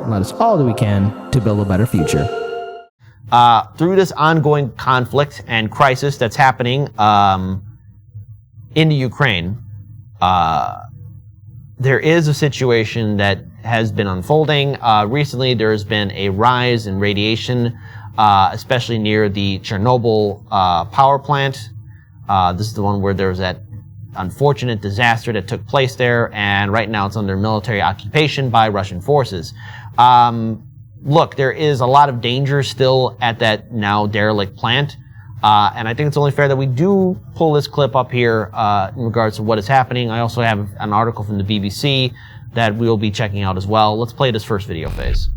and let us all do we can to build a better future. Through this ongoing conflict and crisis that's happening into Ukraine, there is a situation that has been unfolding. Recently, there has been a rise in radiation, especially near the Chernobyl power plant. This is the one where there was that unfortunate disaster that took place there, and right now it's under military occupation by Russian forces. Look, there is a lot of danger still at that now derelict plant, and I think it's only fair that we do pull this clip up here in regards to what is happening. I also have an article from the BBC that we'll be checking out as well. Let's play this first video phase.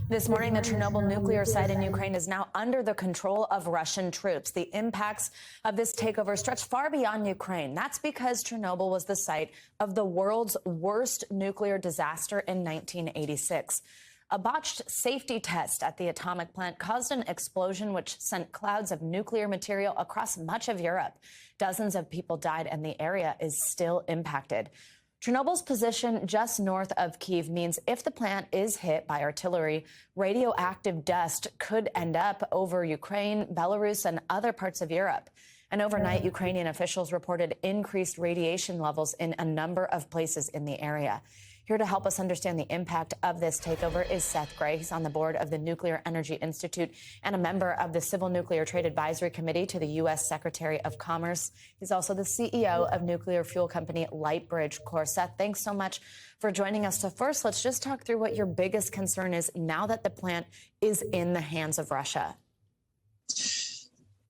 This morning, the Chernobyl nuclear site in Ukraine is now under the control of Russian troops. The impacts of this takeover stretch far beyond Ukraine. That's because Chernobyl was the site of the world's worst nuclear disaster in 1986. A botched safety test at the atomic plant caused an explosion which sent clouds of nuclear material across much of Europe. Dozens of people died, and the area is still impacted. Chernobyl's position just north of Kyiv means if the plant is hit by artillery, radioactive dust could end up over Ukraine, Belarus, and other parts of Europe. And overnight, Ukrainian officials reported increased radiation levels in a number of places in the area. Here to help us understand the impact of this takeover is Seth Gray. He's on the board of the Nuclear Energy Institute and a member of the Civil Nuclear Trade Advisory Committee to the U.S. Secretary of Commerce. He's also the CEO of nuclear fuel company Lightbridge Corp. Seth, thanks so much for joining us. So first, let's just talk through what your biggest concern is now that the plant is in the hands of Russia.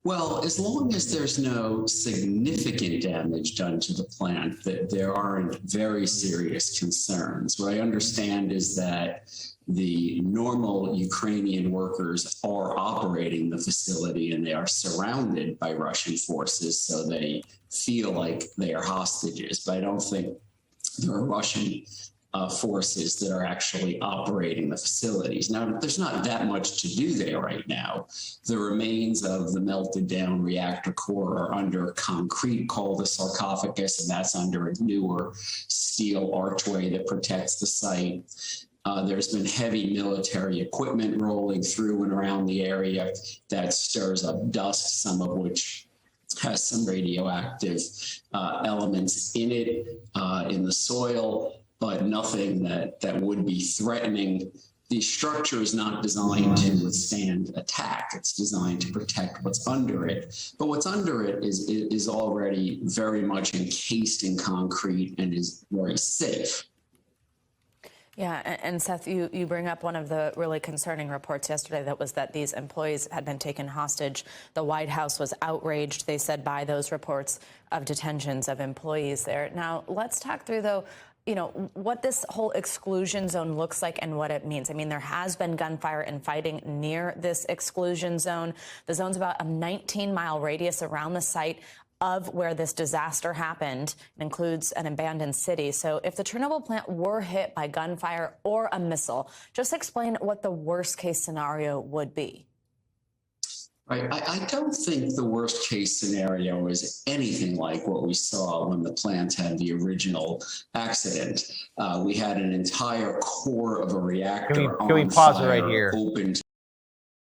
Well, as long as there's no significant damage done to the plant, that there aren't very serious concerns. What I understand is that the normal Ukrainian workers are operating the facility and they are surrounded by Russian forces, so they feel like they are hostages. But I don't think there are Russian forces that are actually operating the facilities. Now, there's not that much to do there right now. The remains of the melted down reactor core are under concrete called a sarcophagus, and that's under a newer steel archway that protects the site. There's been heavy military equipment rolling through and around the area that stirs up dust, some of which has some radioactive elements in it, in the soil, but nothing that would be threatening. The structure is not designed to withstand attack. It's designed to protect what's under it. But what's under it is already very much encased in concrete and is very safe. Yeah, and Seth, you bring up one of the really concerning reports yesterday that was that these employees had been taken hostage. The White House was outraged, they said, by those reports of detentions of employees there. Now, let's talk through, though, you know, what this whole exclusion zone looks like and what it means. I mean, there has been gunfire and fighting near this exclusion zone. The zone's about a 19-mile radius around the site of where this disaster happened. It includes an abandoned city. So if the Chernobyl plant were hit by gunfire or a missile, just explain what the worst case scenario would be. Right. I don't think the worst case scenario is anything like what we saw when the plant had the original accident. We had an entire core of a reactor Can we pause it right here?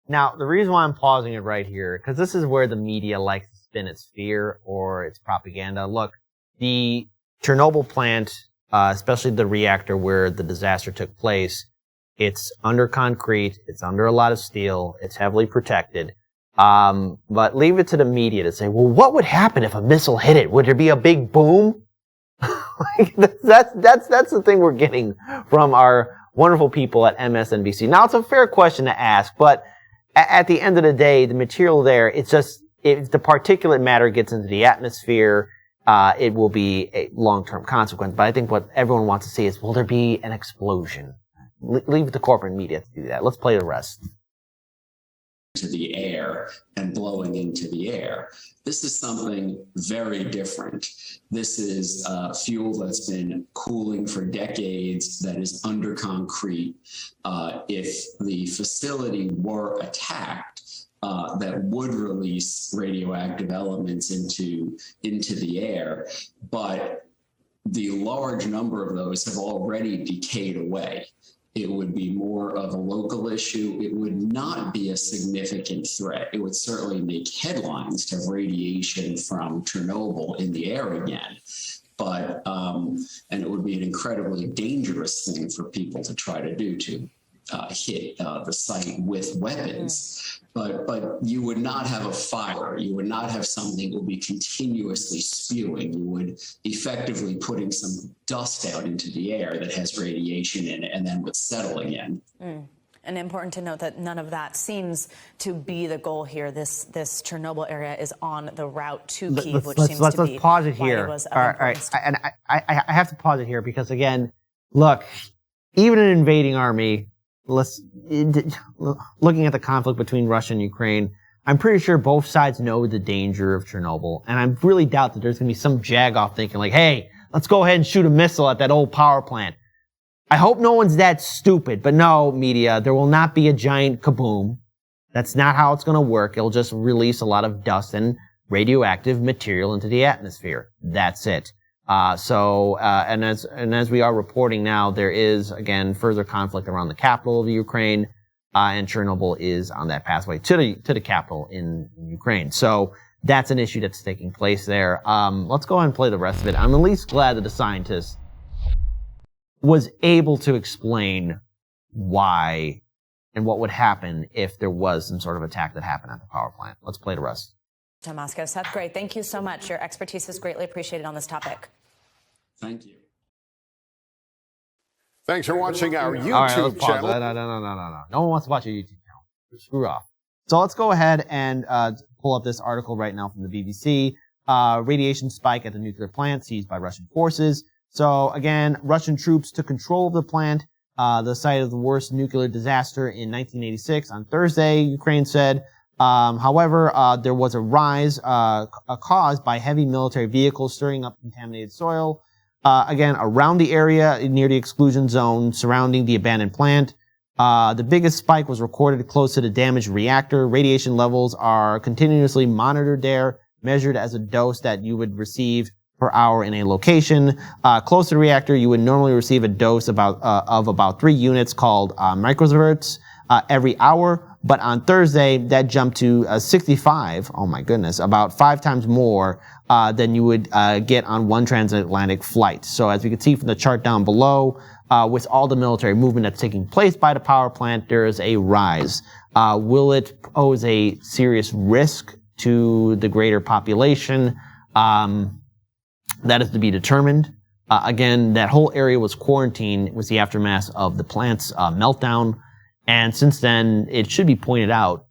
Now, the reason why I'm pausing it right here, because this is where the media likes to spin its fear or its propaganda. Look, the Chernobyl plant, especially the reactor where the disaster took place, it's under concrete, it's under a lot of steel, it's heavily protected. But leave it to the media to say, well, what would happen if a missile hit it? Would there be a big boom? That's the thing we're getting from our wonderful people at MSNBC. Now, it's a fair question to ask, but at the end of the day, the material there, it's just, if the particulate matter gets into the atmosphere, it will be a long-term consequence. But I think what everyone wants to see is, will there be an explosion? Leave the corporate media to do that. Let's play the rest. To the air and blowing into the air. This is something very different. This is fuel that's been cooling for decades, that is under concrete. If the facility were attacked, that would release radioactive elements into the air. But the large number of those have already decayed away. It would be more of a local issue. It would not be a significant threat. It would certainly make headlines to have radiation from Chernobyl in the air again. But, and it would be an incredibly dangerous thing for people to try to do, to hit the site with weapons. But you would not have a fire. You would not have something that would be continuously spewing. You would effectively putting some dust out into the air that has radiation in it and then would settle again. And important to note that none of that seems to be the goal here. This Chernobyl area is on the route to Kyiv, which seems to be pause it here. All right. And I have to pause it here because, again, look, even an invading army, looking at the conflict between Russia and Ukraine, I'm pretty sure both sides know the danger of Chernobyl. And I really doubt that there's going to be some jagoff thinking like, hey, let's go ahead and shoot a missile at that old power plant. I hope no one's that stupid, but no, media, there will not be a giant kaboom. That's not how it's going to work. It'll just release a lot of dust and radioactive material into the atmosphere. That's it. And as we are reporting now, there is, again, further conflict around the capital of Ukraine, and Chernobyl is on that pathway to the capital in Ukraine. So that's an issue that's taking place there. Let's go ahead and play the rest of it. I'm at least glad that the scientist was able to explain why and what would happen if there was some sort of attack that happened at the power plant. Let's play the rest. Tomasco, Seth, great. Thank you so much. Your expertise is greatly appreciated on this topic. Thank you. Thanks for watching our YouTube channel. No one wants to watch your YouTube channel. Screw off. So let's go ahead and pull up this article right now from the BBC. Radiation spike at the nuclear plant seized by Russian forces. So again, Russian troops took control of the plant, the site of the worst nuclear disaster in 1986 on Thursday, Ukraine said. However, there was a rise caused by heavy military vehicles stirring up contaminated soil. Again, around the area near the exclusion zone surrounding the abandoned plant. The biggest spike was recorded close to the damaged reactor. Radiation levels are continuously monitored there, measured as a dose that you would receive per hour in a location. Close to the reactor, you would normally receive a dose of about 3 units called microsieverts every hour. But on Thursday, that jumped to 65. Oh my goodness, about 5 times more than you would get on one transatlantic flight. So as we can see from the chart down below, with all the military movement that's taking place by the power plant, there is a rise. Will it pose a serious risk to the greater population? That is to be determined. Again, that whole area was quarantined with the aftermath of the plant's meltdown. And since then, it should be pointed out,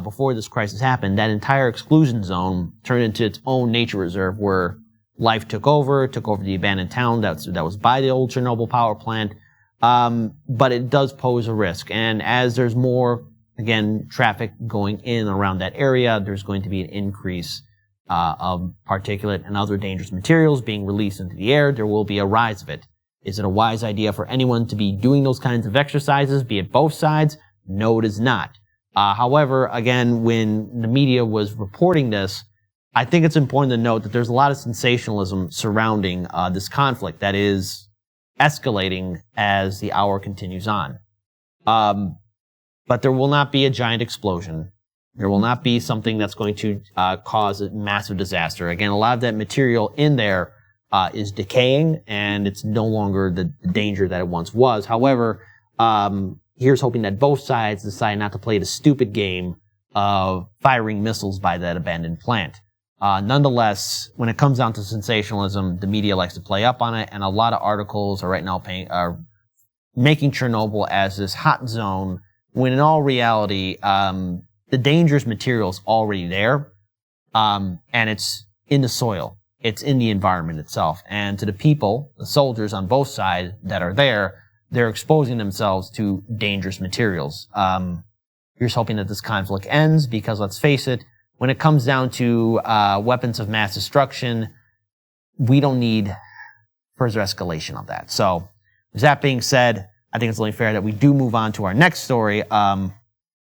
before this crisis happened, that entire exclusion zone turned into its own nature reserve where life took over the abandoned town that was by the old Chernobyl power plant. But it does pose a risk. And as there's more, again, traffic going in around that area, there's going to be an increase of particulate and other dangerous materials being released into the air. There will be a rise of it. Is it a wise idea for anyone to be doing those kinds of exercises, be it both sides? No, it is not. However, again, when the media was reporting this, I think it's important to note that there's a lot of sensationalism surrounding this conflict that is escalating as the hour continues on. But there will not be a giant explosion. There will not be something that's going to cause a massive disaster. Again, a lot of that material in there is decaying, and it's no longer the danger that it once was. However, here's hoping that both sides decide not to play the stupid game of firing missiles by that abandoned plant. Nonetheless, when it comes down to sensationalism, the media likes to play up on it, and a lot of articles are right now are making Chernobyl as this hot zone, when in all reality, the dangerous material is already there, and it's in the soil. It's in the environment itself. And to the people, the soldiers on both sides that are there, they're exposing themselves to dangerous materials. Here's hoping that this conflict ends, because let's face it, when it comes down to weapons of mass destruction, we don't need further escalation of that. So, with that being said, I think it's only fair that we do move on to our next story.